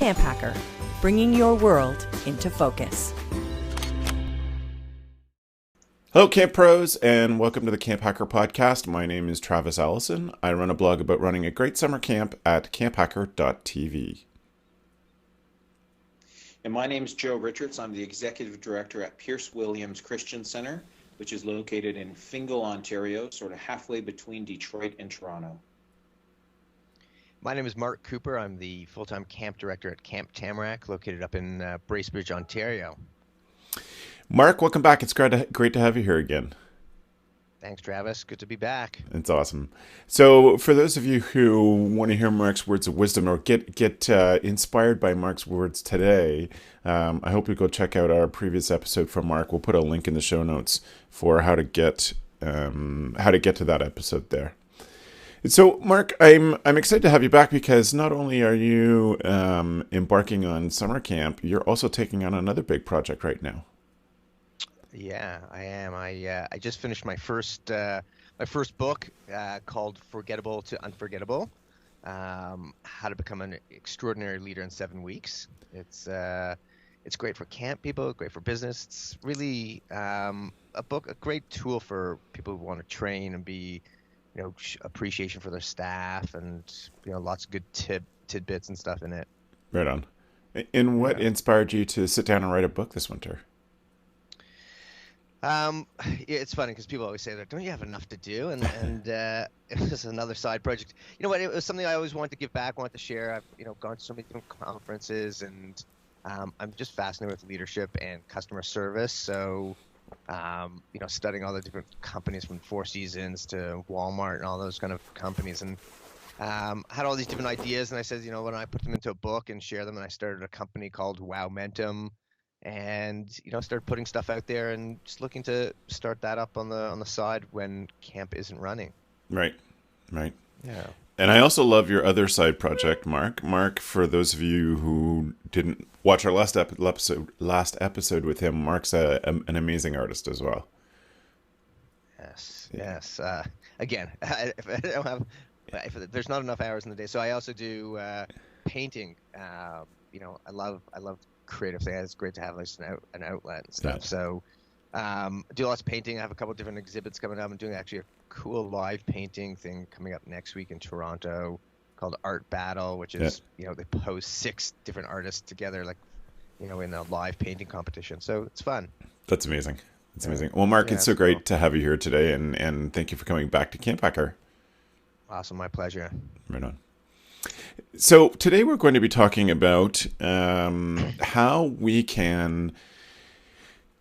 CampHacker, bringing your world into focus. Hello, Camp Pros, and welcome to the CampHacker podcast. My name is Travis Allison. I run a blog about running a great summer camp at camphacker.tv. And my name is Joe Richards. I'm the Executive Director at Pierce Williams Christian Center, which is located in Fingal, Ontario, sort of halfway between Detroit and Toronto. My name is Mark Cooper. I'm the full-time camp director at Camp Tamarack, located up in Bracebridge, Ontario. Mark, welcome back. It's great to have you here again. Thanks, Travis. Good to be back. It's awesome. So for those of you who want to hear Mark's words of wisdom or get inspired by Mark's words today, I hope you go check out our previous episode from Mark. We'll put a link in the show notes for how to get to that episode there. So, Mark, I'm excited to have you back because not only are you embarking on summer camp, you're also taking on another big project right now. Yeah, I am. I just finished my first book called Forgettable to Unforgettable: How to Become an Extraordinary Leader in 7 Weeks. It's great for camp people, great for business. It's really a great tool for people who want to train and be, appreciation for their staff, and lots of good tidbits and stuff in it. Right on. And what inspired you to sit down and write a book this winter? It's funny because people always say that, don't you have enough to do? And it was another side project. You know what? It was something I always wanted to give back, wanted to share. I've gone to so many different conferences, and I'm just fascinated with leadership and customer service. So, studying all the different companies from Four Seasons to Walmart and all those kind of companies, and had all these different ideas. And I said, when I put them into a book and share them, and I started a company called Wowmentum. And started putting stuff out there and just looking to start that up on the side when camp isn't running. Right. Yeah. And I also love your other side project, Mark. Mark, for those of you who didn't watch our last episode with him, Mark's an amazing artist as well. Yes. Again, if there's not enough hours in the day, so I also do painting. I love creative thing. It's great to have an outlet and stuff. Yeah. So do lots of painting. I have a couple of different exhibits coming up. I'm doing actually a cool live painting thing coming up next week in Toronto called Art Battle, which is they pose 6 different artists together, in a live painting competition. So it's fun. That's amazing. It's amazing. Well, Mark, it's so great to have you here today, and thank you for coming back to CampHacker. Awesome, my pleasure. Right on. So today we're going to be talking about how we can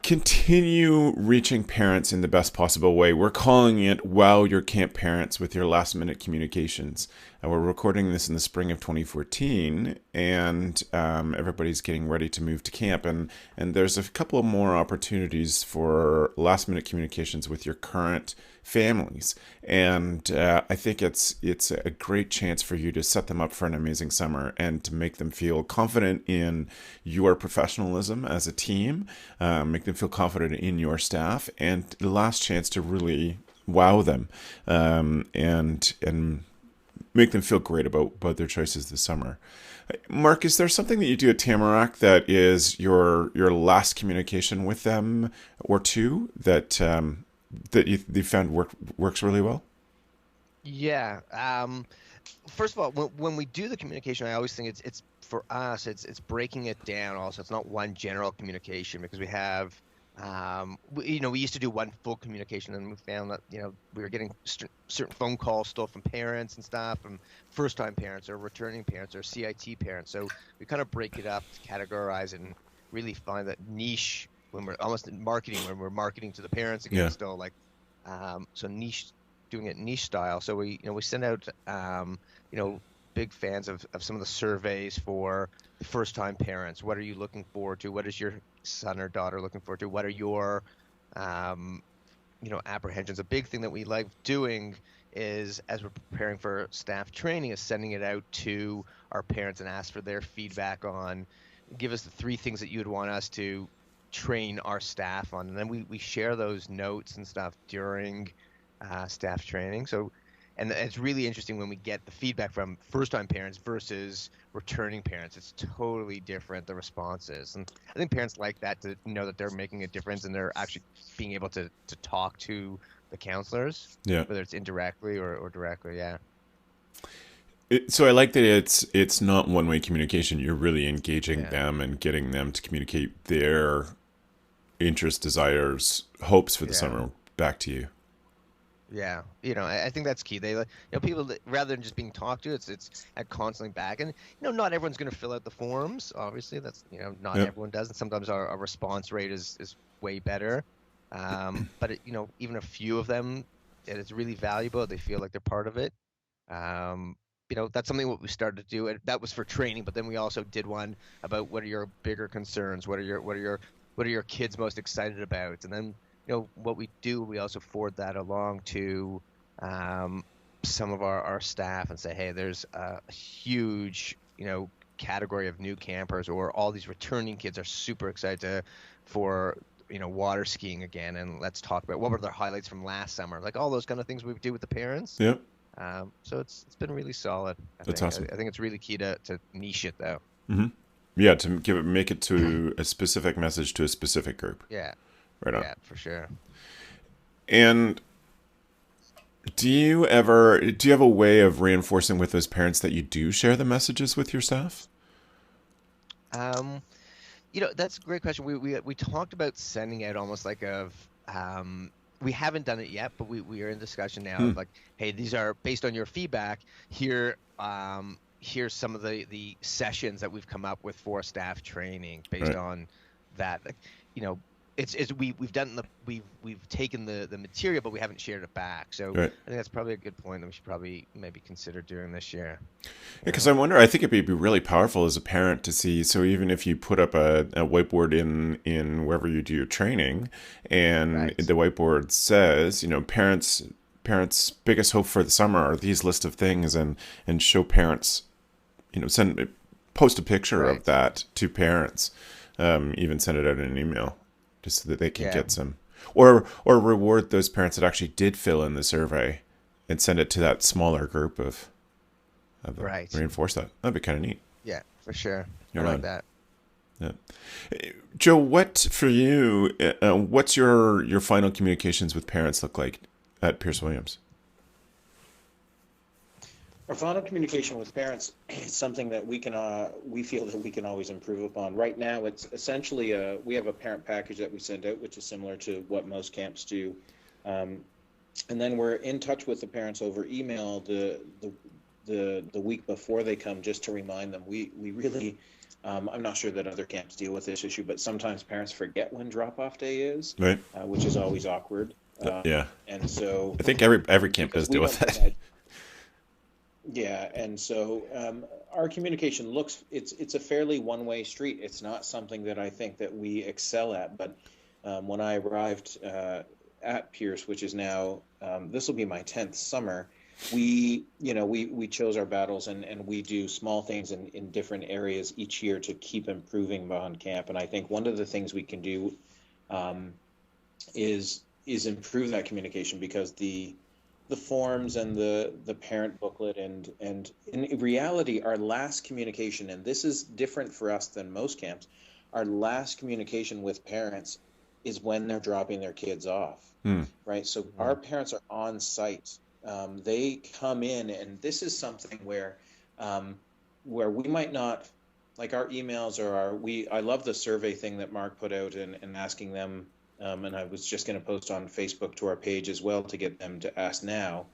continue reaching parents in the best possible way. We're calling it Wow Your Camp Parents with Your Last Minute Communications. We're recording this in the spring of 2014, and everybody's getting ready to move to camp. And there's a couple of more opportunities for last minute communications with your current families. And I think it's a great chance for you to set them up for an amazing summer and to make them feel confident in your professionalism as a team, make them feel confident in your staff, and the last chance to really wow them and make them feel great about their choices this summer. Mark, is there something that you do at Tamarack that is your last communication with them or two that you found works really well? Yeah. First of all, when we do the communication, I always think it's for us, it's breaking it down also. It's not one general communication, because we have we used to do one full communication, and we found that we were getting certain phone calls still from parents and stuff, from first-time parents or returning parents or CIT parents. So we kind of break it up, categorize it, and really find that niche when we're almost in marketing, when we're marketing to the parents again, still so niche, doing it niche style. So we send out big fans of some of the surveys for first-time parents. What are you looking forward to? What is your son or daughter looking forward to? What are your apprehensions? A big thing that we like doing is, as we're preparing for staff training, is sending it out to our parents and ask for their feedback on, give us the 3 things that you'd want us to train our staff on, and then we share those notes and stuff during staff training. So and it's really interesting when we get the feedback from first-time parents versus returning parents. It's totally different, the responses. And I think parents like that, to know that they're making a difference and they're actually being able to talk to the counselors, Yeah. whether it's indirectly or directly. Yeah. So I like that it's not one-way communication. You're really engaging Yeah. them and getting them to communicate their interests, desires, hopes for the Yeah. summer back to you. Yeah, I think that's key. People rather than just being talked to, it's at constantly back, and not everyone's going to fill out the forms. Obviously, that's not Yep. everyone does, and sometimes our response rate is way better. But even a few of them, it's really valuable. They feel like they're part of it. That's something what we started to do, and that was for training. But then we also did one about what are your bigger concerns, what are your kids most excited about, and then what we do, we also forward that along to some of our staff and say, hey, there's a huge, category of new campers, or all these returning kids are super excited for water skiing again, and let's talk about what were their highlights from last summer, like all those kind of things we do with the parents. Yep. So it's been really solid. That's awesome. I think it's really key to niche it though. Mm-hmm. Yeah, to make it to a specific message to a specific group. Yeah. Right on. Yeah, for sure. And do you have a way of reinforcing with those parents that you do share the messages with your staff? That's a great question. We talked about sending out almost like we haven't done it yet, but we are in discussion now of like, hey, these are based on your feedback. Here's some of the sessions that we've come up with for staff training based on that. Like, we've taken the material, but we haven't shared it back. So I think that's probably a good point that we should probably maybe consider doing this year. Yeah, because I think it'd be really powerful as a parent to see. So even if you put up a whiteboard in wherever you do your training, and the whiteboard says, parents' biggest hope for the summer are these list of things, and show parents, post a picture of that to parents, even send it out in an email, just so that they can get some, or reward those parents that actually did fill in the survey and send it to that smaller group of reinforce that. That'd be kind of neat. Yeah, for sure. You're I right. like that. Yeah. Joe, what for you, what's your final communications with parents look like at Pierce Williams? Our final communication with parents is something that we feel that we can always improve upon. Right now, it's essentially we have a parent package that we send out, which is similar to what most camps do, and then we're in touch with the parents over email the week before they come, just to remind them. We really, I'm not sure that other camps deal with this issue, but sometimes parents forget when drop-off day is, which is always awkward. And so I think every camp does deal with that. Yeah, and so our communication it's a fairly one-way street. It's not something that I think that we excel at, but when I arrived at Pierce, which is now, this will be my 10th summer, we chose our battles, and we do small things in different areas each year to keep improving beyond camp. And I think one of the things we can do is improve that communication, because the forms and the parent booklet and in reality, our last communication, and this is different for us than most camps, our last communication with parents is when they're dropping their kids off, right? So our parents are on site. They come in, and this is something where we might not, like our emails I love the survey thing that Mark put out and asking them. And I was just going to post on Facebook to our page as well to get them to ask now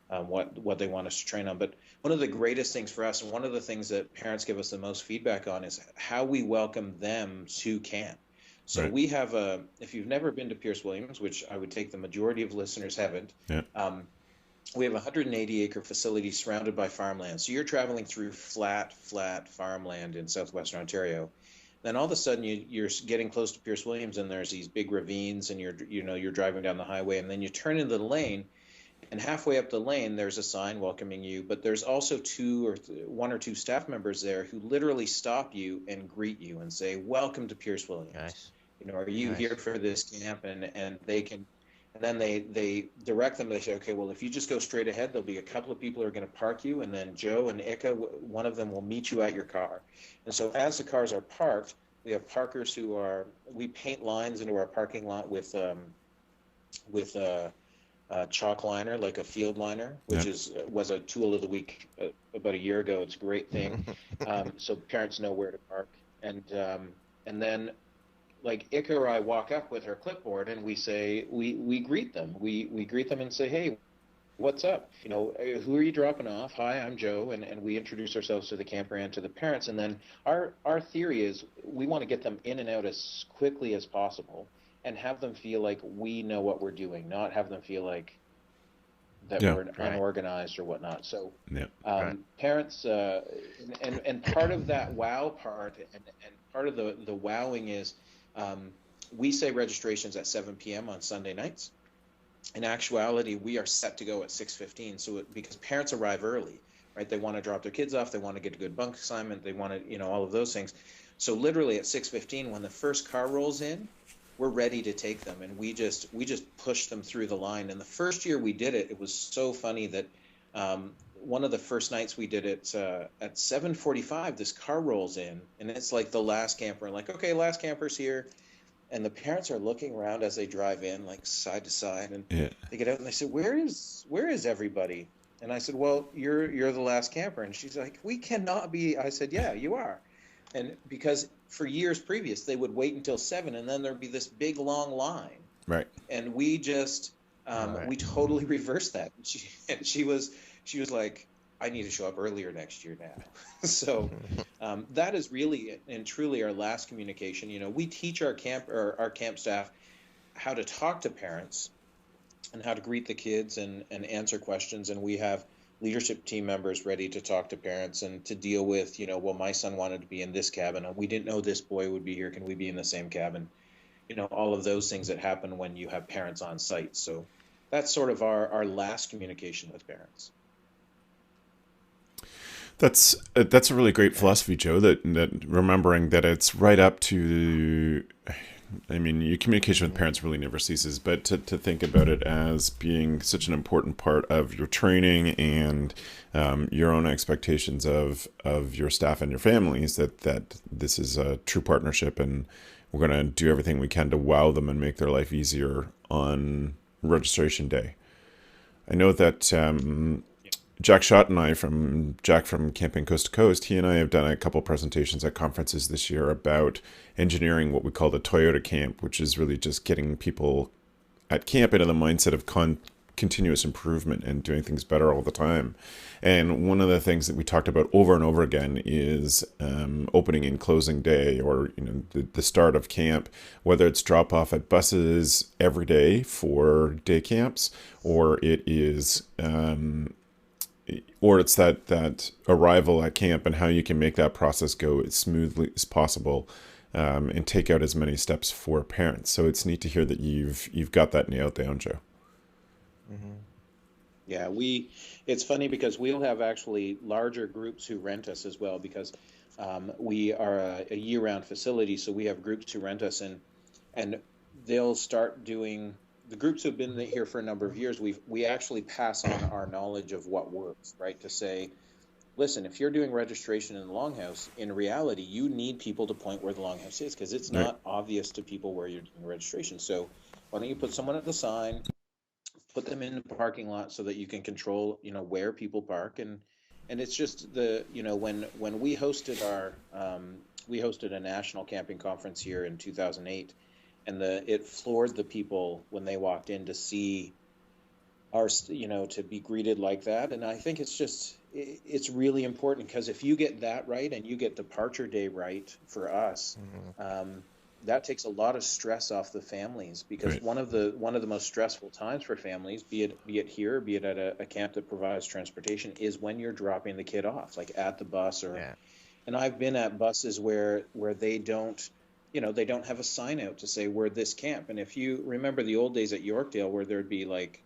what they want us to train on. But one of the greatest things for us, and one of the things that parents give us the most feedback on, is how we welcome them to camp. So we have if you've never been to Pierce Williams, which I would take the majority of listeners haven't, we have a 180-acre facility surrounded by farmland. So you're traveling through flat farmland in southwestern Ontario. Then all of a sudden you're getting close to Pierce Williams, and there's these big ravines, and you're driving down the highway, and then you turn into the lane, and halfway up the lane there's a sign welcoming you, but there's also one or two staff members there who literally stop you and greet you and say, "Welcome to Pierce Williams." Nice. Are you here for this camp? And they can And then they direct them. They say, okay, well, if you just go straight ahead, there'll be a couple of people who are going to park you, and then Joe and Ika, one of them will meet you at your car. And so as the cars are parked, we have parkers we paint lines into our parking lot with chalk liner, like a field liner, which was a tool of the week about a year ago. It's a great thing. So parents know where to park. And then like Ika or I walk up with her clipboard and we greet them. We greet them and say, hey, what's up? Who are you dropping off? Hi, I'm Joe. And we introduce ourselves to the camper and to the parents. And then our theory is we want to get them in and out as quickly as possible and have them feel like we know what we're doing, not have them feel like that we're unorganized or whatnot. So parents, and part of that wow part and part of the wowing is we say registrations at 7 p.m. on Sunday nights. In actuality, we are set to go at 6:15. So because parents arrive early, right? They want to drop their kids off. They want to get a good bunk assignment. They want to, all of those things. So literally at 6:15, when the first car rolls in, we're ready to take them. And we just push them through the line. And the first year we did it, it was so funny that one of the first nights we did it at 7:45, this car rolls in and it's like the last camper. And like, okay, last camper's here. And the parents are looking around as they drive in, like side to side, and they get out and they say, "Where is everybody?" And I said, "Well, you're the last camper." And she's like, "We cannot be." I said, "Yeah, you are." And because for years previous, they would wait until 7, and then there'd be this big long line. Right. And we just we totally reversed that. And she was like, I need to show up earlier next year now. So that is really and truly our last communication. We teach our camp staff how to talk to parents and how to greet the kids and answer questions. And we have leadership team members ready to talk to parents and to deal with, well, my son wanted to be in this cabin. We didn't know this boy would be here. Can we be in the same cabin? All of those things that happen when you have parents on site. So that's sort of our last communication with parents. That's a really great philosophy, Joe, that remembering that it's right up to, your communication with parents really never ceases, but to think about it as being such an important part of your training and your own expectations of your staff and your families, that this is a true partnership and we're going to do everything we can to wow them and make their life easier on registration day. I know that Jack Schott and I, from Camping Coast to Coast, he and I have done a couple presentations at conferences this year about engineering what we call the Toyota camp, which is really just getting people at camp into the mindset of continuous improvement and doing things better all the time. And one of the things that we talked about over and over again is opening and closing day, or the start of camp, whether it's drop off at buses every day for day camps, or it is or it's that arrival at camp and how you can make that process go as smoothly as possible, and take out as many steps for parents. So it's neat to hear that you've got that nailed down, Joe. Mm-hmm. Yeah, it's funny because we'll have actually larger groups who rent us as well, because we are a year-round facility, so we have groups who rent us, and they'll start doing. The groups who've been here for a number of years, we actually pass on our knowledge of what works, right? To say, listen, if you're doing registration in the Longhouse, in reality, you need people to point where the Longhouse is, because it's not obvious to people where you're doing registration. So why don't you put someone at the sign, put them in the parking lot so that you can control, where people park. And it's just when we hosted we hosted a national camping conference here in 2008, and it floored the people when they walked in to see to be greeted like that. And I think it's really important, because if you get that right and you get departure day right for us, that takes a lot of stress off the families, because one of the most stressful times for families, be it here, be it at a camp that provides transportation, is when you're dropping the kid off, like at the bus and I've been at buses where they don't have a sign out to say we're this camp. And if you remember the old days at Yorkdale, where there'd be like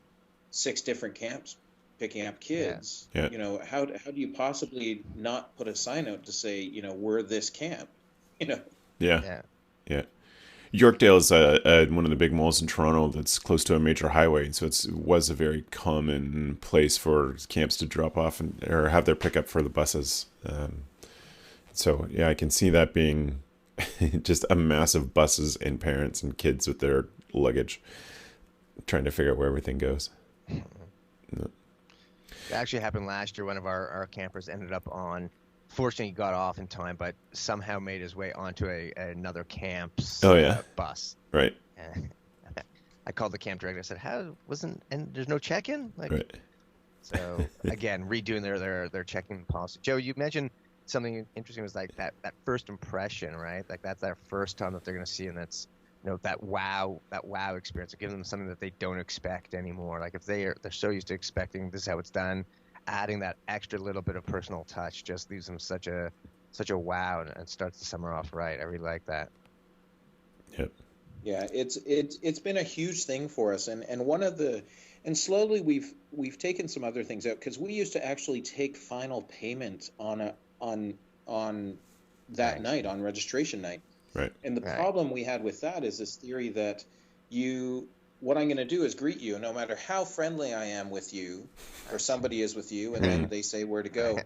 6 different camps picking up kids, how do you possibly not put a sign out to say, we're this camp? Yeah. Yorkdale is one of the big malls in Toronto that's close to a major highway, so it was a very common place for camps to drop off or have their pickup for the buses. So yeah, I can see that being just a massive buses and parents and kids with their luggage trying to figure out where everything goes. It actually happened last year. One of our campers ended up on, fortunately he got off in time, but somehow made his way onto another camp's bus. Right. And I called the camp director. I said, and there's no check-in? Right. So again, redoing their check-in policy. Joe, you mentioned something interesting was like that first impression, right? Like that's their first time that they're going to see, and that's, that wow experience. It gives them something that they don't expect anymore. Like if they're so used to expecting this is how it's done, adding that extra little bit of personal touch just leaves them such a wow and starts the summer off right. I really like that. Yep. Yeah, it's been a huge thing for us, and slowly we've taken some other things out, because we used to actually take final payment on that night, on registration night. Right. And the problem we had with that is this theory that what I'm going to do is greet you, no matter how friendly I am with you, or somebody is with you, and then they say where to go,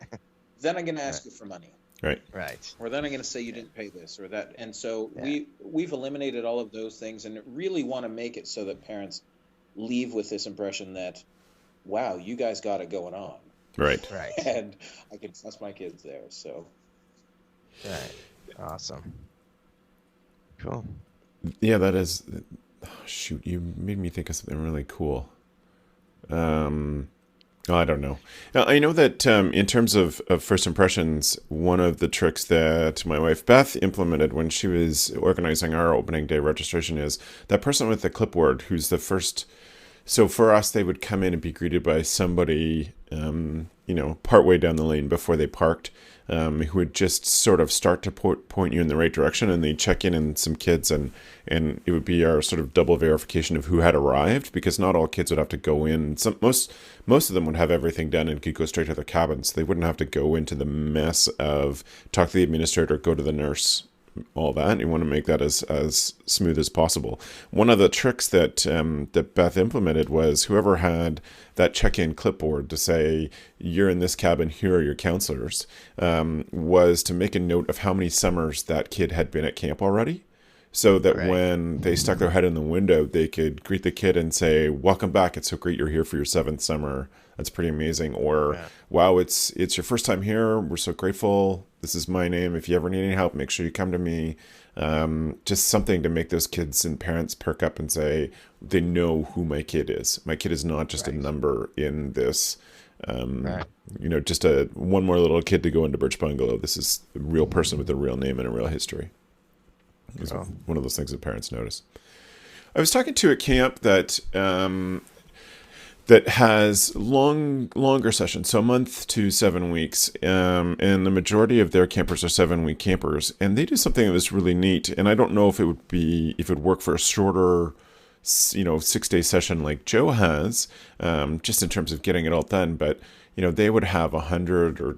then I'm going to ask you for money. Right. Or then I'm going to say you didn't pay this or that. And so we've eliminated all of those things, and really want to make it so that parents leave with this impression that, wow, you guys got it going on. Right. And I can trust my kids there. So. Right. Awesome. Cool. Yeah, that is. Oh, shoot, you made me think of something really cool. I don't know. I know that in terms of first impressions, one of the tricks that my wife Beth implemented when she was organizing our opening day registration is that person with the clipboard who's the first. So for us, they would come in and be greeted by somebody, partway down the lane before they parked, who would just sort of start to point you in the right direction, and they'd check in and some kids, and it would be our sort of double verification of who had arrived, because not all kids would have to go in. Most of them would have everything done and could go straight to their cabins. They wouldn't have to go into the mess of talk to the administrator, go to the nurse, all that. You want to make that as smooth as possible. One of the tricks that Beth implemented was whoever had that check-in clipboard to say, you're in this cabin, here are your counselors, was to make a note of how many summers that kid had been at camp already. So that when they stuck their head in the window, they could greet the kid and say, welcome back. It's so great you're here for your 7th summer. That's pretty amazing. Or, wow, it's your first time here. We're so grateful. This is my name. If you ever need any help, make sure you come to me. Just something to make those kids and parents perk up and say, they know who my kid is. My kid is not just a number in this, just one more little kid to go into Birch Bungalow. This is a real person with a real name and a real history. It's one of those things that parents notice. I was talking to a camp that has longer sessions, so a month to 7 weeks, and the majority of their campers are 7-week campers, and they do something that was really neat. And I don't know if it would work for a shorter, 6-day session like Joe has, just in terms of getting it all done, but. They would have 100 or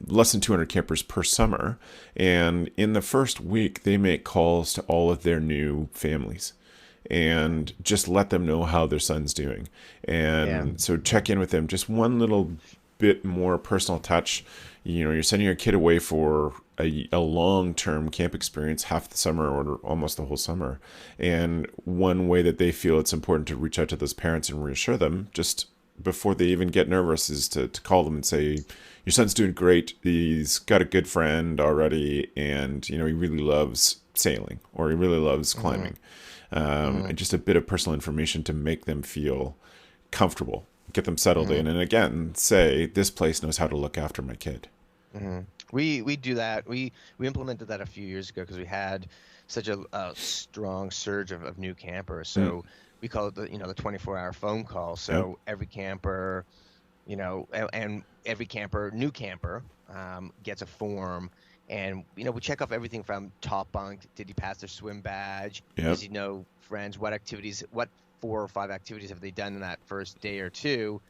less than 200 campers per summer. And in the first week, they make calls to all of their new families and just let them know how their son's doing. And so check in with them. Just one little bit more personal touch. You're sending your kid away for a long-term camp experience, half the summer or almost the whole summer. And one way that they feel it's important to reach out to those parents and reassure them, just before they even get nervous, is to call them and say, your son's doing great. He's got a good friend already, and he really loves sailing, or he really loves climbing. And just a bit of personal information to make them feel comfortable, get them settled in, and again say, this place knows how to look after my kid. We do that. We implemented that a few years ago because we had such a strong surge of new campers. So we call it the 24-hour phone call. So every camper, and every new camper gets a form, and we check off everything from top bunk. Did he pass their swim badge? Does he know friends? What 4 or 5 activities have they done in that first day or two?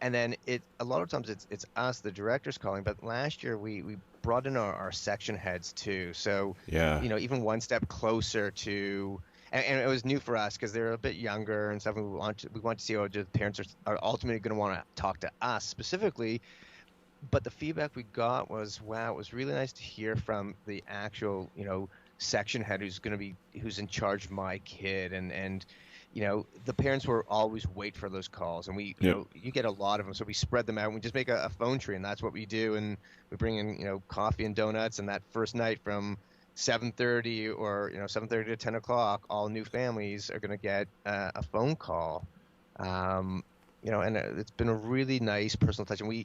And then a lot of times it's us, the directors, calling. But last year we brought in our section heads too. So, Yeah. even one step closer to, and it was new for us because they're a bit younger and stuff. And we want to see how the parents are ultimately going to want to talk to us specifically. But the feedback we got was, wow, it was really nice to hear from the actual, section head who's in charge of my kid, and the parents were always wait for those calls, and we, Yep. you get a lot of them, so we spread them out. And we just make a phone tree, and that's what we do. And we bring in, coffee and donuts, and that first night from 7:30 or 7:30 to 10 o'clock, all new families are going to get a phone call. And it's been a really nice personal touch. And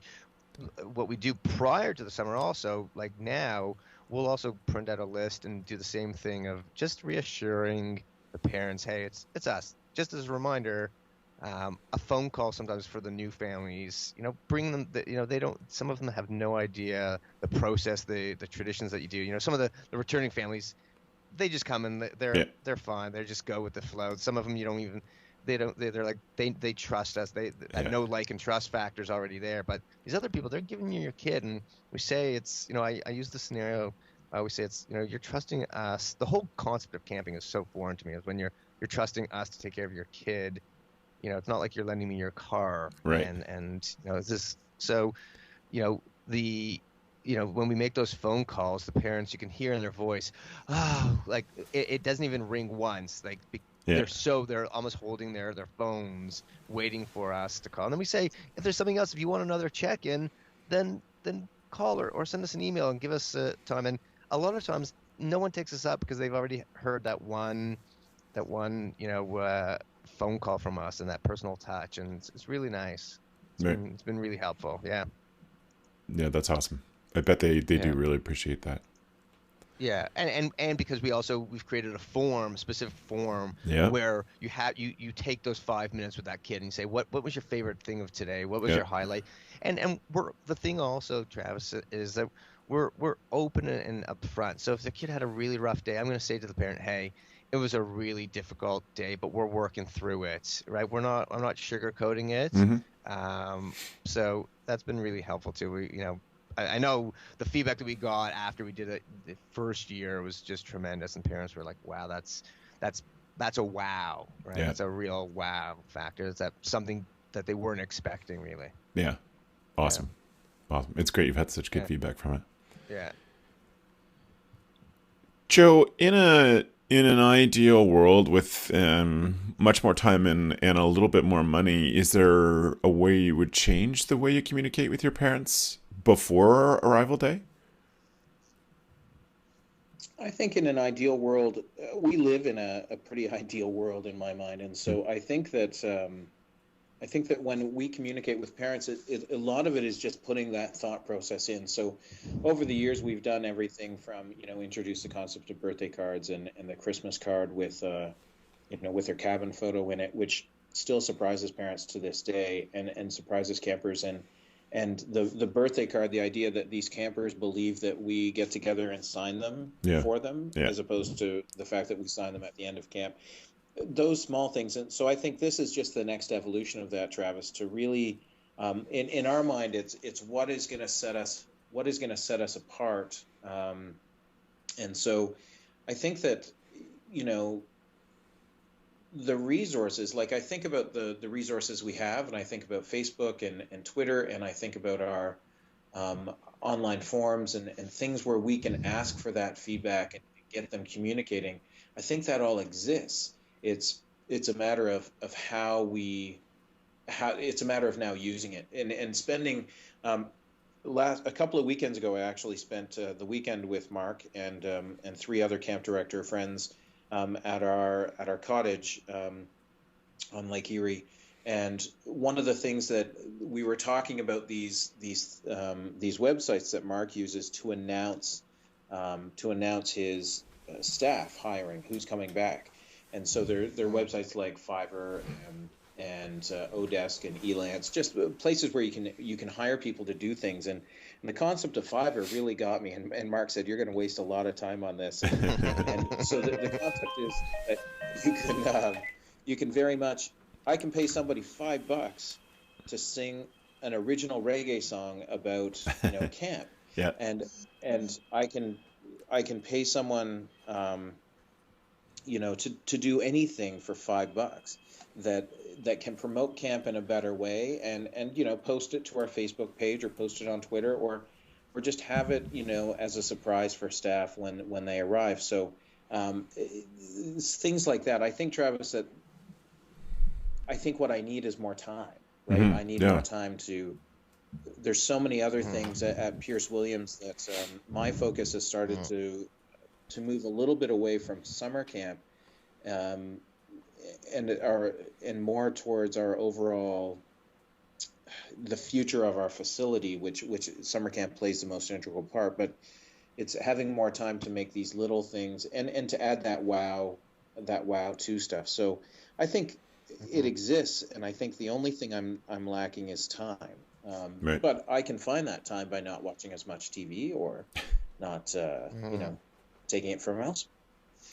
what we do prior to the summer also, like now, we'll also print out a list and do the same thing of just reassuring the parents, hey, it's us. Just as a reminder, a phone call sometimes for the new families, bring them, they don't, some of them have no idea the process, the traditions that you do. Some of the returning families, they just come and they're fine. They just go with the flow. Some of them you don't even, they're like, they trust us. They no like and trust factors already there. But these other people, they're giving you your kid, and we say it's, I use the scenario. I always say it's, you're trusting us. The whole concept of camping is so foreign to me. Is when you're trusting us to take care of your kid. It's not like you're lending me your car. Right. And it's this. So, when we make those phone calls, the parents, you can hear in their voice, like it doesn't even ring once. Like they're almost holding their phones, waiting for us to call. And then we say, if there's something else, if you want another check-in, then call or send us an email and give us time. And a lot of times, no one takes us up because they've already heard that one phone call from us and that personal touch, and it's really nice. It's been really helpful. Yeah. Yeah, that's awesome. I bet they do really appreciate that. Yeah, and because we've created a specific form where you take those 5 minutes with that kid and you say, what was your favorite thing of today? What was your highlight? And the thing also, Travis, is that we're open and upfront. So if the kid had a really rough day, I'm going to say to the parent, hey, it was a really difficult day, but we're working through it, right? I'm not sugarcoating it. Mm-hmm. So that's been really helpful too. I know the feedback that we got after we did it the first year was just tremendous, and parents were like, wow, that's a wow, right? Yeah. That's a real wow factor. It's something that they weren't expecting, really. Yeah. Awesome. Awesome. It's great you've had such good feedback from it. Yeah. Joe, in an ideal world with much more time and a little bit more money, is there a way you would change the way you communicate with your parents before arrival day? I think in an ideal world, we live in a pretty ideal world in my mind, and so I think that when we communicate with parents, a lot of it is just putting that thought process in. So over the years, we've done everything from introduce the concept of birthday cards and the Christmas card with with their cabin photo in it, which still surprises parents to this day and surprises campers. And the birthday card, the idea that these campers believe that we get together and sign them for them, as opposed to the fact that we sign them at the end of camp. Those small things. And so I think this is just the next evolution of that, Travis, to really, in our mind, it's what is going to set us apart. And so I think that, the resources, like I think about the resources we have, and I think about Facebook and Twitter, and I think about our online forums and things where we can ask for that feedback and get them communicating. I think that all exists. It's a matter of how it's a matter of now using it and spending. A couple of weekends ago, I actually spent the weekend with Mark and 3 other camp director friends at our cottage on Lake Erie, and one of the things that we were talking about these websites that Mark uses to announce his staff hiring, who's coming back, and so they're websites like Fiverr and Odesk and Elance, just places where you can hire people to do things. And the concept of Fiverr really got me. And Mark said, you're going to waste a lot of time on this. And so the concept is that you can very much, I can pay somebody $5 to sing an original reggae song about camp. Yeah. And I can pay someone, to do anything for $5 that can promote camp in a better way, and post it to our Facebook page or post it on Twitter, or just have it as a surprise for staff when they arrive. So it's things like that. I think, Travis, that I think what I need is more time, right? I need more Yeah. time to. There's so many other things at Pierce Williams that my focus has started to move a little bit away from summer camp, um, and more towards our overall the future of our facility, which summer camp plays the most integral part. But it's having more time to make these little things and to add that wow to stuff. So I think it exists, and I think the only thing I'm lacking is time. Right. But I can find that time by not watching as much TV, or not taking it from else.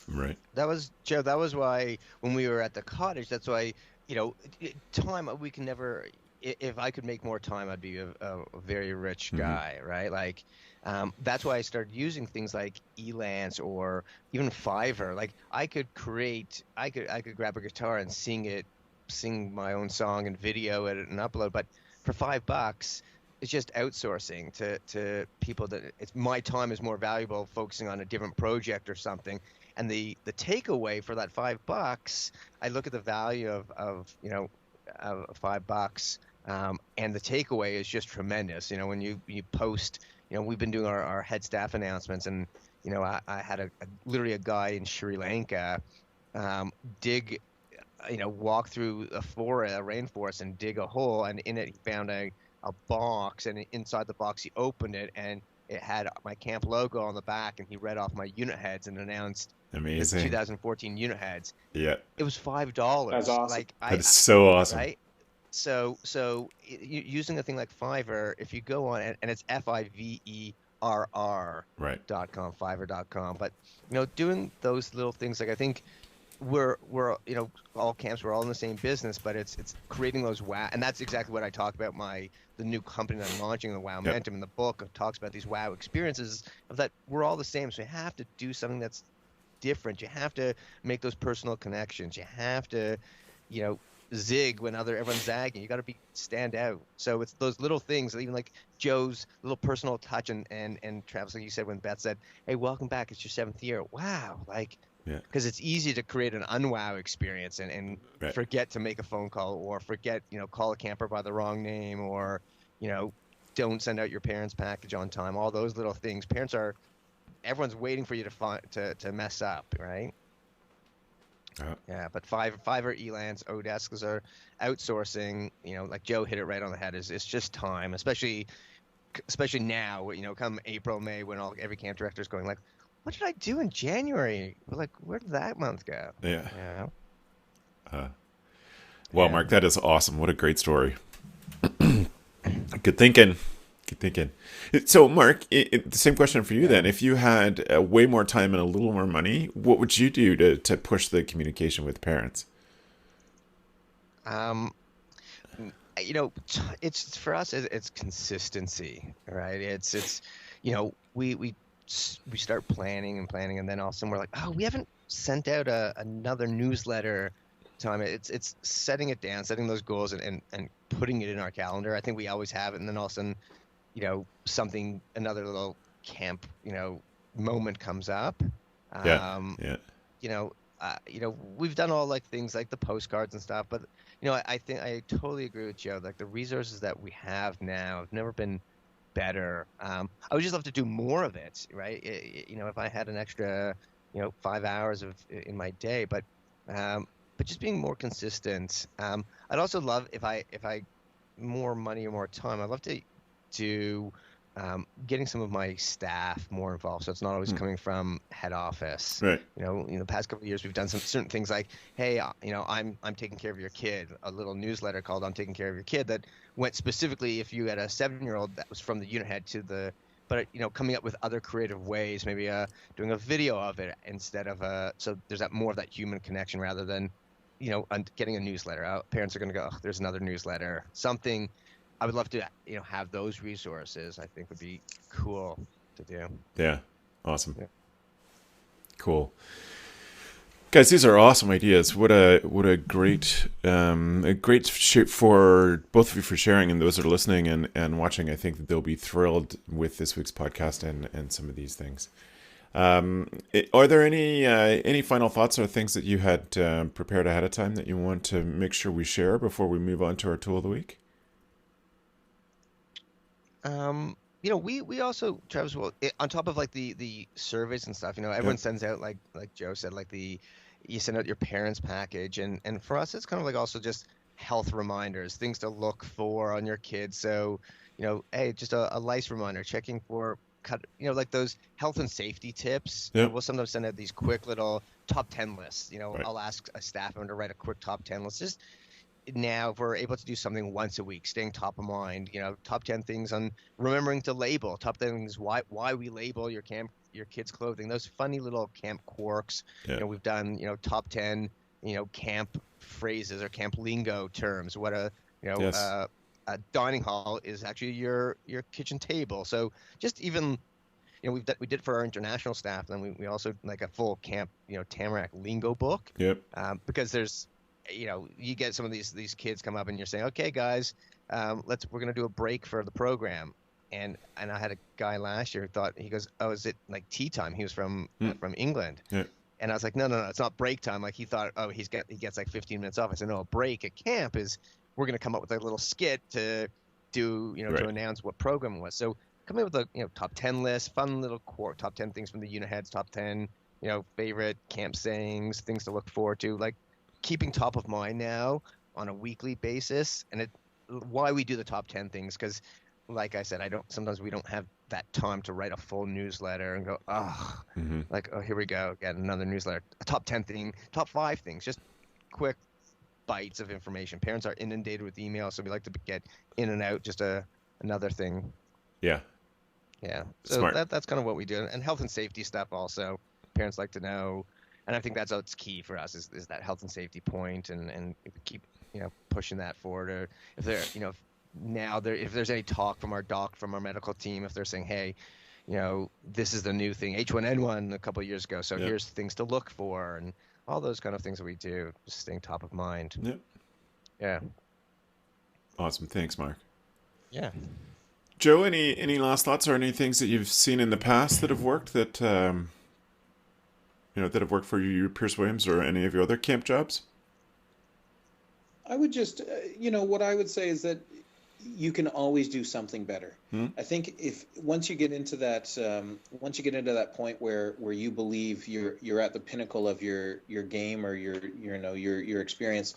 Right. That was Joe. That was why when we were at the cottage. That's why time we can never. If I could make more time, I'd be a very rich guy, right? Like, that's why I started using things like Elance or even Fiverr. Like, I could grab a guitar and sing my own song and video it and upload. But for $5, it's just outsourcing to people that it's my time is more valuable focusing on a different project or something. And the takeaway for that $5, I look at the value of $5, and the takeaway is just tremendous. When you post, we've been doing our head staff announcements, and I had literally a guy in Sri Lanka walk through a rainforest and dig a hole, and in it he found a box, and inside the box he opened it, and it had my camp logo on the back, and he read off my unit heads and announced Amazing. the 2014 unit heads. Yeah. It was $5. That's awesome. Like, That is so awesome. Right? So using a thing like Fiverr, if you go on and it's FIVERR.com, Fiverr.com, but doing those little things, like, I think we're all camps, we're all in the same business, but it's creating those wow, and that's exactly what I talk about the new company that I'm launching, the Wow Momentum. In the book, it talks about these wow experiences of that we're all the same, so you have to do something that's different. You have to make those personal connections. You have to zig when everyone's zagging. You got to stand out. So it's those little things, even like Joe's little personal touch, and Travis, like you said, when Beth said, "Hey, welcome back, it's your 7th year." Wow, like, because it's easy to create an unwow experience and Right. forget to make a phone call, or forget call a camper by the wrong name, or don't send out your parents' package on time. All those little things. Everyone's waiting for you to mess up, right? Yeah, but Fiverr, Elance, Odesk are outsourcing. Like Joe hit it right on the head. It's just time, especially now. Come April, May, when every camp director is going like, "What did I do in January?" We're like, "Where did that month go?" Yeah. Well, Mark, that is awesome. What a great story. Good thinking. So, Mark, the same question for you then. If you had way more time and a little more money, what would you do to push the communication with parents? It's for us. It's consistency, right? It's we start planning, and then all of a sudden we're like, oh, we haven't sent out another newsletter time. It's setting it down, setting those goals, and putting it in our calendar. I think we always have it, and then all of a sudden, another little camp, moment comes up. We've done all like things like the postcards and stuff, but I think I totally agree with Joe. Like, the resources that we have now have never been better. I would just love to do more of it, right? If I had an extra, 5 hours in my day, but just being more consistent. I'd also love if I more money or more time. I'd love to do getting some of my staff more involved, so it's not always coming from head office. Right. The past couple of years we've done some certain things like, hey, I'm taking care of your kid. A little newsletter called "I'm Taking Care of Your Kid" that went specifically if you had a 7-year-old, that was from the unit head to the. But coming up with other creative ways, maybe doing a video of it instead of so there's more of that human connection rather than getting a newsletter out. Parents are going to go, oh, there's another newsletter, something I would love to have those resources. I think would be cool to do. Yeah. Awesome. Yeah. Cool. Guys, these are awesome ideas. What a great for both of you for sharing, and those that are listening and watching. I think that they'll be thrilled with this week's podcast and some of these things. Are there any final thoughts or things that you had prepared ahead of time that you want to make sure we share before we move on to our tool of the week? We also, Travis, on top of like the surveys and stuff, everyone sends out like Joe said, like you send out your parents package, and for us it's kind of like also just health reminders, things to look for on your kids. So, hey, just a lice reminder, checking for like those health and safety tips. Yep. We'll sometimes send out these quick little top 10 lists. Right. I'll ask a staff member to write a quick top 10 list. Just now, if we're able to do something once a week, staying top of mind, top 10 things on remembering to label, top 10 things why we label your kids' clothing, those funny little camp quirks. Yeah. We've done, top 10, camp phrases or camp lingo terms. What Yes. a dining hall is actually your kitchen table. So just even, we did for our international staff, and then we also like a full camp, Tamarack lingo book. Yep. Because there's, you get some of these kids come up and you're saying, okay, guys, we're going to do a break for the program. And I had a guy last year who thought, he goes, oh, is it like tea time? He was from England. Yeah. And I was like, no, it's not break time. Like he thought, oh, he gets like 15 minutes off. I said, no, a break at camp is we're going to come up with a little skit to do, Right. to announce what program it was. So coming up with a, top 10 list, fun little top 10 things from the unit heads, top 10, favorite camp sayings, things to look forward to, like keeping top of mind now on a weekly basis. And why we do the top 10 things, because like I said, sometimes we don't have that time to write a full newsletter and go, here we go, get another newsletter, a top 10 thing, top 5 things, just quick bites of information. Parents are inundated with email, so we like to get in and out, just another thing. Yeah. So Smart. that's kind of what we do. And health and safety stuff also, parents like to know. And I think that's what's key for us is that health and safety point, and if we keep pushing that forward. Or if they're if there's any talk from our medical team, if they're saying, hey, this is the new thing, H1N1 a couple of years ago, so here's things to look for, and all those kind of things that we do, just staying top of mind. Yep. Yeah. Awesome. Thanks, Mark. Yeah. Joe, any last thoughts or any things that you've seen in the past that have worked that that have worked for you, Pierce Williams, or any of your other camp jobs? I would just, what I would say is that you can always do something better. I think once you get into that point where you believe you're at the pinnacle of your game or your experience,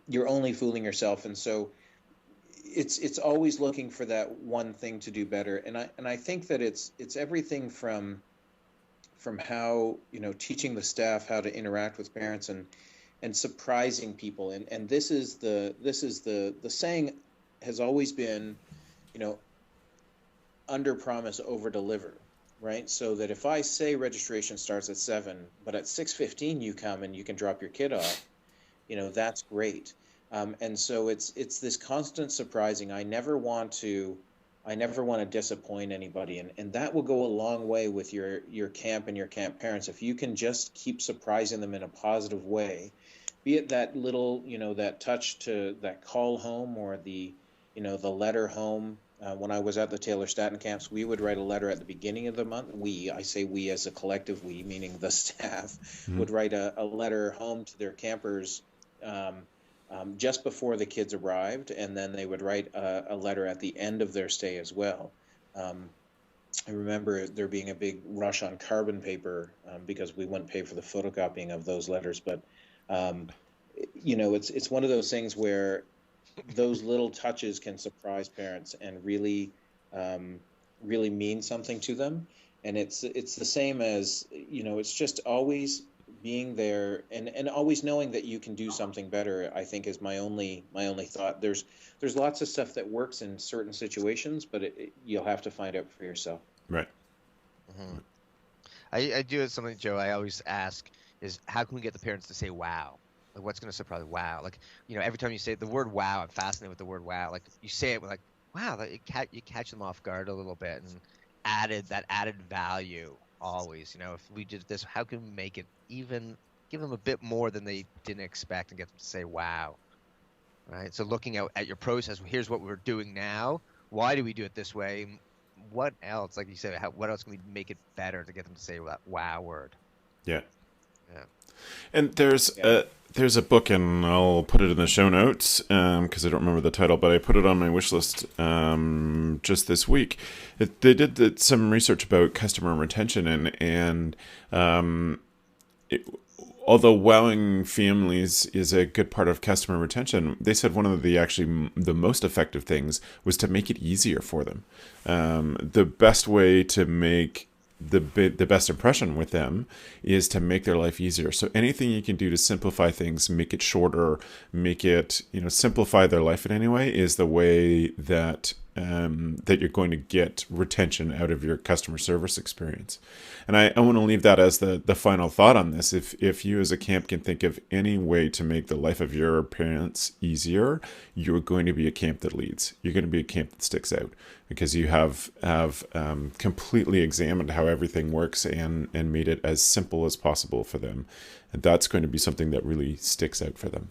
you're only fooling yourself. And so it's always looking for that one thing to do better. And I think that it's everything from how, teaching the staff how to interact with parents and surprising people. And this is the saying has always been, under promise, over deliver, right? So that if I say registration starts at 7, but at 6:15 you come and you can drop your kid off, that's great. And so it's this constant surprising. I never want to disappoint anybody, and that will go a long way with your camp and your camp parents if you can just keep surprising them in a positive way, be it that little, that touch to that call home or the letter home. When I was at the Taylor Staton camps, we would write a letter at the beginning of the month. I say we as a collective, we meaning the staff, would write a letter home to their campers just before the kids arrived, and then they would write a letter at the end of their stay as well. I remember there being a big rush on carbon paper because we wouldn't pay for the photocopying of those letters. But it's one of those things where those little touches can surprise parents and really mean something to them. And it's the same as, it's just always being there and always knowing that you can do something better, I think, is my only thought. There's lots of stuff that works in certain situations, but you'll have to find out for yourself. Right. Mm-hmm. I do something, Joe, I always ask is, how can we get the parents to say wow? Like, what's going to surprise? Wow. Like, every time you say the word wow, I'm fascinated with the word wow. Like, you say it with like, wow, that you catch them off guard a little bit, and added value always. If we did this, how can we make it even give them a bit more than they didn't expect and get them to say, wow, right? So looking at your process, here's what we're doing now. Why do we do it this way? What else, like you said, what else can we make it better to get them to say that wow word? Yeah. Yeah. And Yeah. there's a book, and I'll put it in the show notes because I don't remember the title, but I put it on my wish list just this week. They did some research about customer retention, and although wowing families is a good part of customer retention, they said one of the most effective things was to make it easier for them. The best way to make the best impression with them is to make their life easier. So anything you can do to simplify things, make it shorter, make it, simplify their life in any way, is the way that that you're going to get retention out of your customer service experience. And I want to leave that as the final thought on this. If you as a camp can think of any way to make the life of your parents easier, you're going to be a camp that leads. You're going to be a camp that sticks out because you have completely examined how everything works and made it as simple as possible for them. And that's going to be something that really sticks out for them.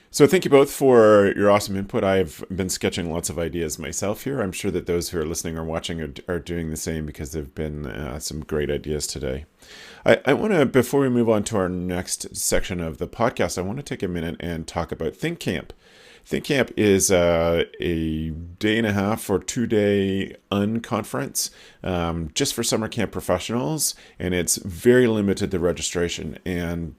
So thank you both for your awesome input. I've been sketching lots of ideas myself here. I'm sure that those who are listening or watching are doing the same because there have been some great ideas today. I want to, before we move on to our next section of the podcast, I want to take a minute and talk about Think Camp. Think Camp is a day and a half or 2-day unconference just for summer camp professionals, and it's very limited the registration. And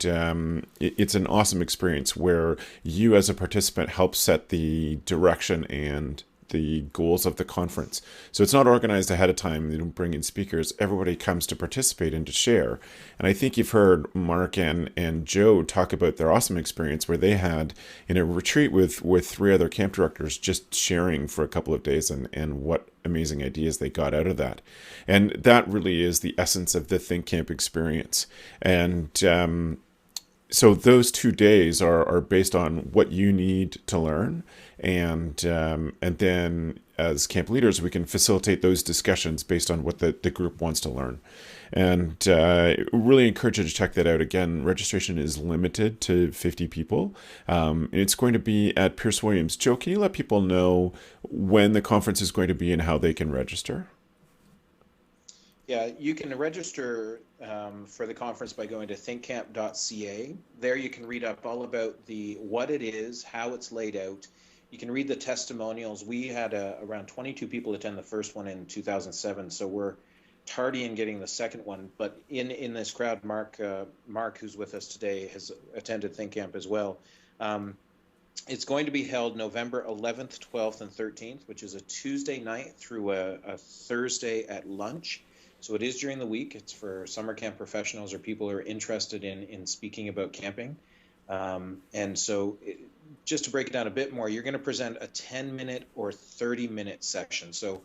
it's an awesome experience where you as a participant help set the direction and the goals of the conference. So it's not organized ahead of time. They don't bring in speakers. Everybody comes to participate and to share. And I think you've heard Mark and Joe talk about their awesome experience where they had in a retreat with 3 other camp directors just sharing for a couple of days and what amazing ideas they got out of that. And that really is the essence of the Think Camp experience. And so those 2 days are based on what you need to learn, and then as camp leaders, we can facilitate those discussions based on what the group wants to learn. And really encourage you to check that out. Again, registration is limited to 50 people. And it's going to be at Pierce Williams. Joe, can you let people know when the conference is going to be and how they can register? Yeah, you can register for the conference by going to thinkcamp.ca. There you can read up all about what it is, how it's laid out. You can read the testimonials. We had around 22 people attend the first one in 2007, so we're tardy in getting the second one. But in this crowd, Mark, who's with us today, has attended Think Camp as well. It's going to be held November 11th, 12th, and 13th, which is a Tuesday night through a Thursday at lunch. So it is during the week. It's for summer camp professionals or people who are interested in speaking about camping. And so just to break it down a bit more, you're going to present a 10-minute or 30-minute section. So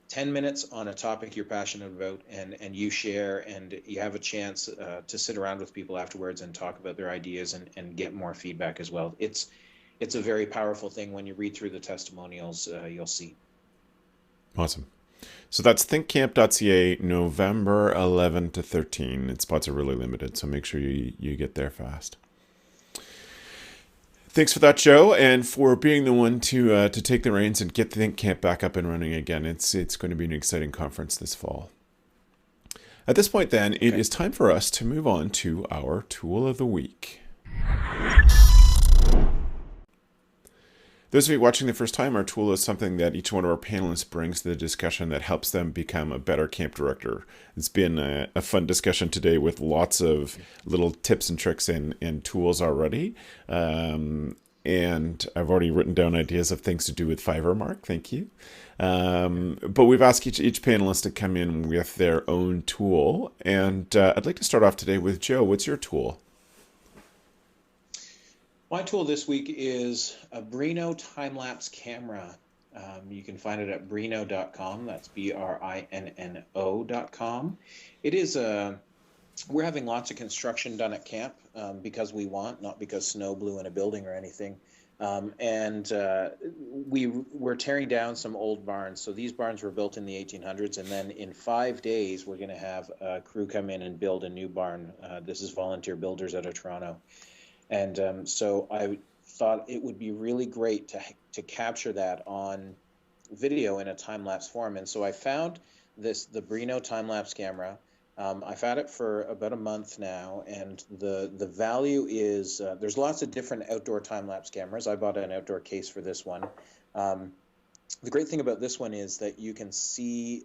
10 minutes on a topic you're passionate about, and you share, and you have a chance to sit around with people afterwards and talk about their ideas and get more feedback as well. It's a very powerful thing. When you read through the testimonials, you'll see. Awesome. So that's thinkcamp.ca, November 11 to 13. And spots are really limited, so make sure you get there fast. Thanks for that, Joe, and for being the one to take the reins and get Think Camp back up and running again. It's going to be an exciting conference this fall. At this point, then, it is time for us to move on to our Tool of the Week. Those of you watching the first time, our tool is something that each one of our panelists brings to the discussion that helps them become a better camp director. It's been a fun discussion today with lots of little tips and tricks and tools already. And I've already written down ideas of things to do with Fiverr, Mark. Thank you. But we've asked each panelist to come in with their own tool. And I'd like to start off today with Joe. What's your tool? My tool this week is a Brino time-lapse camera. You can find it at brino.com. That's BRINNO.com. It is we're having lots of construction done at camp because we want, not because snow blew in a building or anything. We're tearing down some old barns. So these barns were built in the 1800s, and then in 5 days we're going to have a crew come in and build a new barn. This is volunteer builders out of Toronto, and so I thought it would be really great to capture that on video in a time-lapse form. And so I found the Brino time-lapse camera. I've had it for about a month now, and the value is there's lots of different outdoor time-lapse cameras. I bought an outdoor case for this one. The great thing about this one is that you can see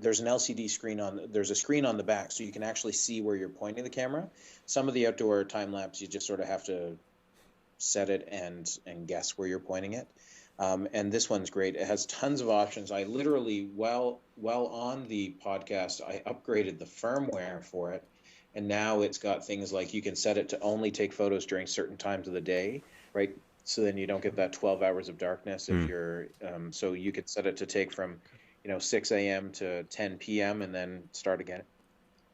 there's an LCD screen there's a screen on the back, so you can actually see where you're pointing the camera. Some of the outdoor time-lapse, you just sort of have to set it and guess where you're pointing it. And this one's great. It has tons of options. I literally, while on the podcast, I upgraded the firmware for it. And now it's got things like you can set it to only take photos during certain times of the day, right? So then you don't get that 12 hours of darkness if you're, so you could set it to take from, 6 a.m. to 10 p.m. and then start again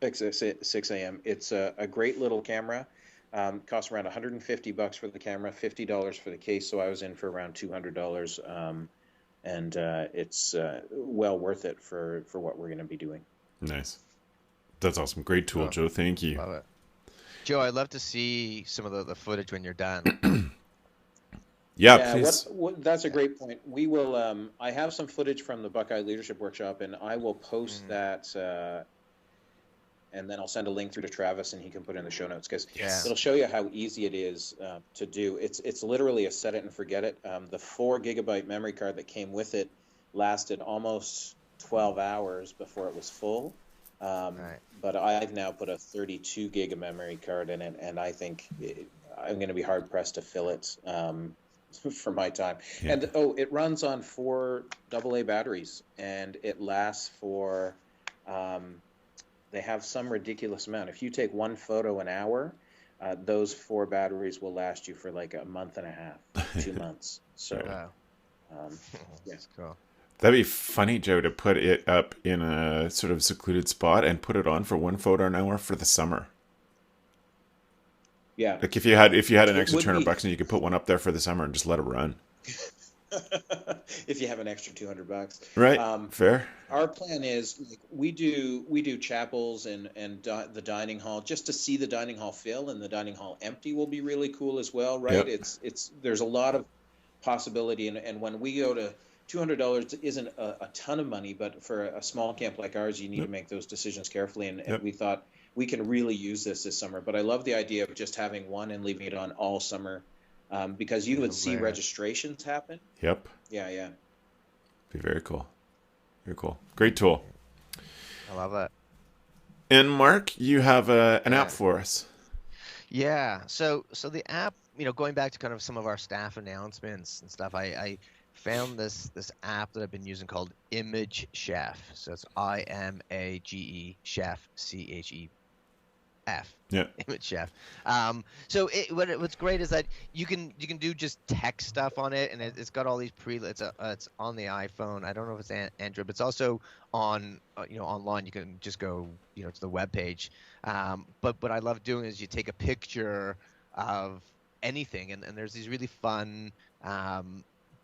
at 6 a.m. It's a great little camera. Costs around $150 for the camera, $50 for the case, so I was in for around $200, and it's well worth it for what we're going to be doing. Nice. That's awesome. Great tool, Joe. Thank you. Love it. Joe, I'd love to see some of the footage when you're done. Yeah, please. That's a great point. We will. I have some footage from the Buckeye Leadership Workshop, and I will post that. And then I'll send a link through to Travis, and he can put it in the show notes, because it'll show you how easy it is to do. It's literally a set it and forget it. The 4 gigabyte memory card that came with it lasted almost 12 hours before it was full. Right. But I've now put a 32 gig of memory card in it, and I think I'm going to be hard pressed to fill it for my time. Yeah. And it runs on 4 AA batteries, and it lasts for. They have some ridiculous amount. If you take 1 photo an hour, those 4 batteries will last you for like a month and a half, 2 months. So, yeah. Cool. That'd be funny, Joe, to put it up in a sort of secluded spot and put it on for 1 photo an hour for the summer. Yeah. Like if you had an extra $200 and you could put one up there for the summer and just let it run. If you have an extra $200, right? Fair. Our plan is like we do chapels and the dining hall just to see the dining hall fill, and the dining hall empty will be really cool as well, right? Yep. There's a lot of possibility, and when we go to $200 isn't a ton of money, but for a small camp like ours, you need to make those decisions carefully, and we thought we can really use this summer. But I love the idea of just having one and leaving it on all summer. Because you would see registrations happen. Yep. Yeah. Be very cool. Very cool. Great tool. I love that. And Mark, you have an app for us. Yeah. So the app, going back to kind of some of our staff announcements and stuff, I found this app that I've been using called Image Chef. So it's IMAGE Chef CHEF. Yeah. Image Chef. So what's great is that you can do just text stuff on it, and it's got all these it's on the iPhone. I don't know if it's Android, but it's also on online. You can just go to the web page. But what I love doing is you take a picture of anything, and there's these really fun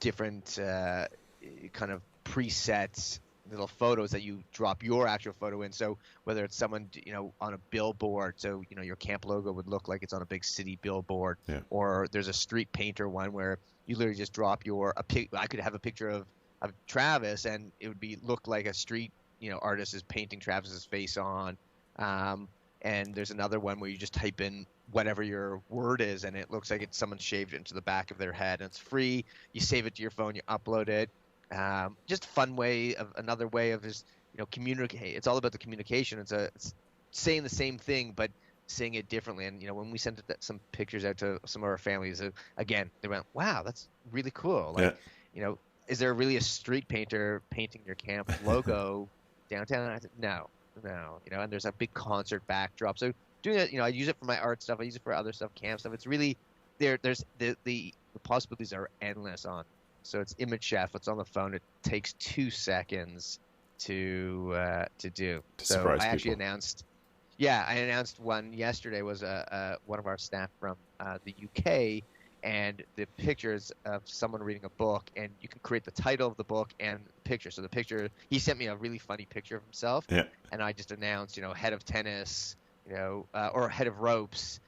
different kind of presets, little photos that you drop your actual photo in. So whether it's someone on a billboard, so your camp logo would look like it's on a big city billboard, or there's a street painter one where you literally just drop I could have a picture of Travis, and it would look like a street artist is painting Travis's face on. And there's another one where you just type in whatever your word is, and it looks like someone shaved it into the back of their head, and it's free. You save it to your phone, you upload it. Just a fun way another way of just communicate. It's all about the communication. It's saying the same thing but saying it differently. And when we sent some pictures out to some of our families, again they went, "Wow, that's really cool." Like, is there really a street painter painting your camp logo downtown? And I said, no. And there's a big concert backdrop. So doing it, I use it for my art stuff. I use it for other stuff, camp stuff. It's really there's the possibilities are endless on. So it's Image Chef. It's on the phone. It takes 2 seconds to do. So I actually announced. Yeah, I announced one yesterday. Was one of our staff from the UK, and the pictures of someone reading a book, and you can create the title of the book and the picture. So the picture, he sent me a really funny picture of himself, Yeah. and I just announced, head of tennis, or head of ropes,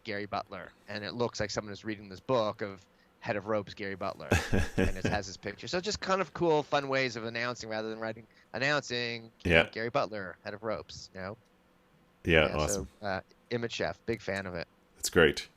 Gary Butler, and it looks like someone is reading this book of head of ropes, Gary Butler, and it has his picture. So just kind of cool, fun ways of announcing rather than announcing, Yeah. Gary Butler, head of ropes, Yeah, Yeah, awesome. so Image Chef, big fan of it. That's great.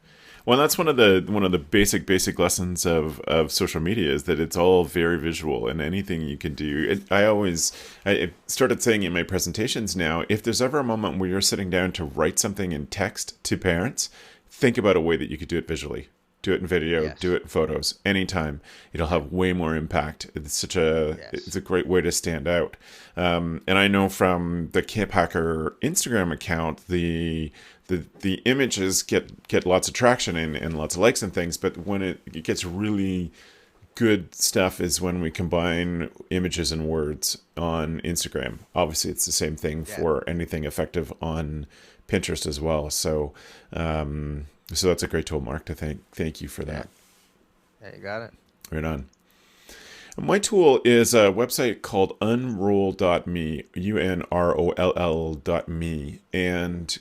Well, that's one of the basic lessons of social media is that it's all very visual, and anything you can do. I started saying in my presentations now, if there's ever a moment where you're sitting down to write something in text to parents, think about a way that you could do it visually. Do it in video, Yes. do it in photos, anytime. It'll have way more impact. It's Yes. it's a great way to stand out. And I know from the CampHacker Instagram account, the images get lots of traction and lots of likes and things, but when it gets really good stuff is when we combine images and words on Instagram. Obviously, it's the same thing Yeah. for anything effective on Pinterest as well. So, so that's a great tool, Mark. To thank you for that. Yeah, you got it. Right on. My tool is a website called unroll.me, UNROLL.me. And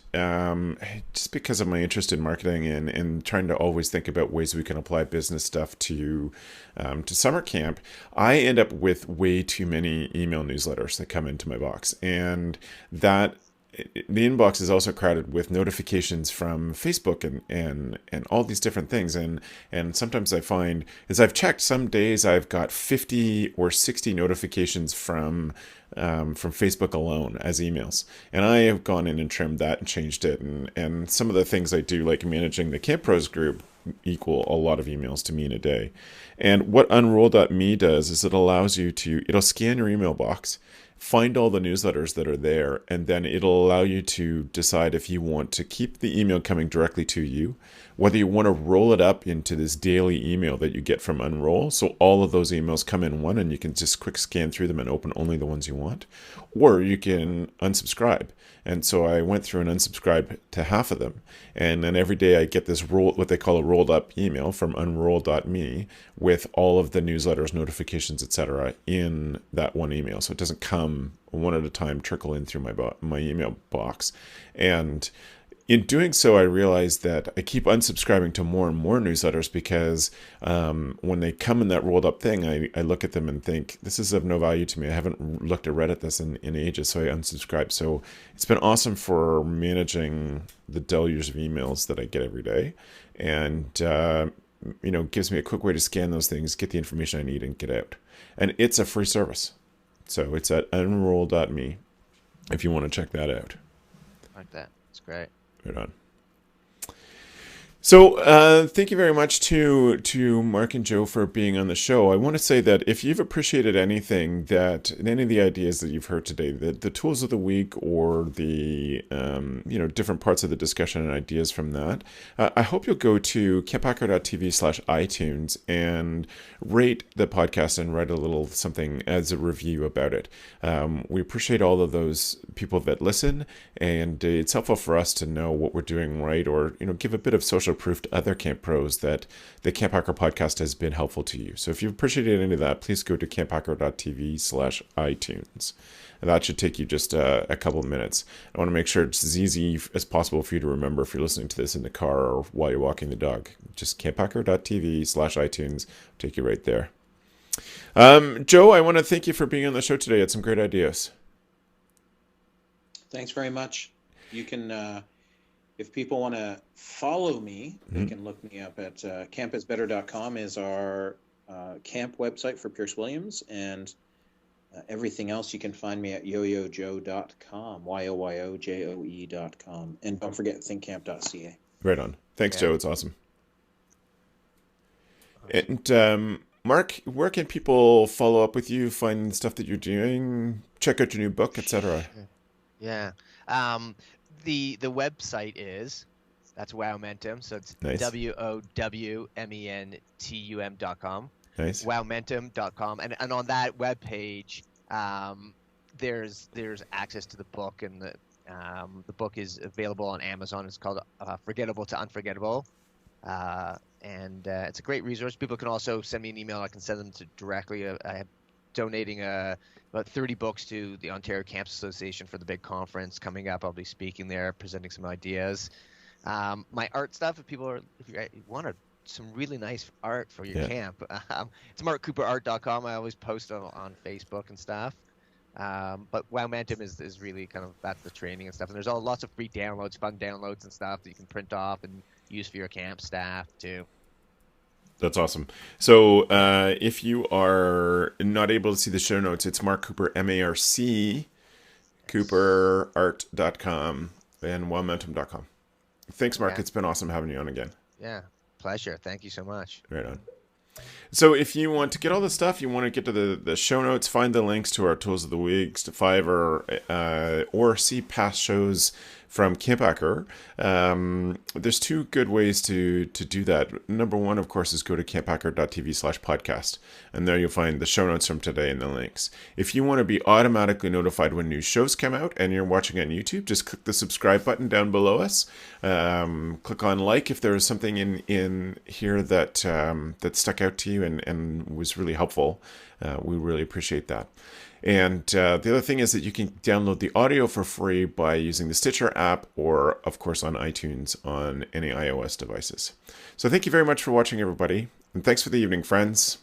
just because of my interest in marketing and trying to always think about ways we can apply business stuff to summer camp, I end up with way too many email newsletters that come into my box. And the inbox is also crowded with notifications from Facebook and all these different things. And sometimes I find, as I've checked, some days I've got 50 or 60 notifications from Facebook alone as emails. And I have gone in and trimmed that and changed it. And some of the things I do, like managing the Camp Pros group, equal a lot of emails to me in a day. And what unroll.me does is it'll scan your email box, find all the newsletters that are there, and then it'll allow you to decide if you want to keep the email coming directly to you, whether you want to roll it up into this daily email that you get from Unroll, so all of those emails come in one and you can just quick scan through them and open only the ones you want, or you can unsubscribe. And so I went through and unsubscribed to half of them. And then every day I get this what they call a rolled up email from unroll.me with all of the newsletters, notifications, etc. in that one email. So it doesn't come one at a time, trickle in through my email box. And in doing so, I realized that I keep unsubscribing to more and more newsletters because when they come in that rolled up thing, I look at them and think, this is of no value to me. I haven't looked or read at this in ages, so I unsubscribe. So it's been awesome for managing the deluge of emails that I get every day. And, gives me a quick way to scan those things, get the information I need, and get out. And it's a free service. So it's at unroll.me if you want to check that out. Like that. It's great. Right on. So thank you very much to Mark and Joe for being on the show. I want to say that if you've appreciated any of the ideas that you've heard today, the tools of the week or the different parts of the discussion and ideas from that, I hope you'll go to camphacker.tv/iTunes and rate the podcast and write a little something as a review about it. We appreciate all of those people that listen, and it's helpful for us to know what we're doing right, or give a bit of social proof to other camp pros that the CampHacker podcast has been helpful to you. So if you've appreciated any of that, please go to camphacker.tv/iTunes. And that should take you just a couple of minutes. I want to make sure it's as easy as possible for you to remember if you're listening to this in the car or while you're walking the dog. Just camphacker.tv/iTunes. Take you right there. Joe, I want to thank you for being on the show today. You had some great ideas. Thanks very much. You can, if people want to follow me, they can look me up at campisbetter.com is our camp website for Pierce Williams, and everything else you can find me at yoyojoe.com, yoyojoe.com. And don't forget thinkcamp.ca. Right on. Thanks, Joe. It's awesome. And Mark, where can people follow up with you, find stuff that you're doing, check out your new book, etc.? Yeah. The website that's Wowmentum, so it's nice. WOWMENTUM.com. Nice. Wowmentum.com, and on that webpage, there's access to the book, and the book is available on Amazon. It's called Forgettable to Unforgettable, And it's a great resource. People can also send me an email. I can send them to directly. I have donating about 30 books to the Ontario Camps Association for the big conference coming up. I'll be speaking there, presenting some ideas. My art stuff, if you want some really nice art for your camp, it's markcooperart.com. I always post on Facebook and stuff. But Wowmentum is really kind of, that's the training and stuff. And there's lots of free downloads, fun downloads and stuff that you can print off and use for your camp staff too. That's awesome. So if you are not able to see the show notes, it's Mark Cooper, MARC, CooperArt.com, and wowmentum.com. Thanks, Mark. It's been awesome having you on again. Yeah, pleasure. Thank you so much. Right on. So if you want to get all the stuff, you want to get to the show notes, find the links to our Tools of the Weeks, to Fiverr, or see past shows from CampHacker, there's two good ways to do that. Number one, of course, is go to camphacker.tv/podcast, and there you'll find the show notes from today and the links. If you want to be automatically notified when new shows come out and you're watching on YouTube, just click the subscribe button down below us. Click on like if there is something in here that stuck out to you and was really helpful. We really appreciate that. And the other thing is that you can download the audio for free by using the Stitcher app or, of course, on iTunes on any iOS devices. So thank you very much for watching, everybody. And thanks for the evening, friends.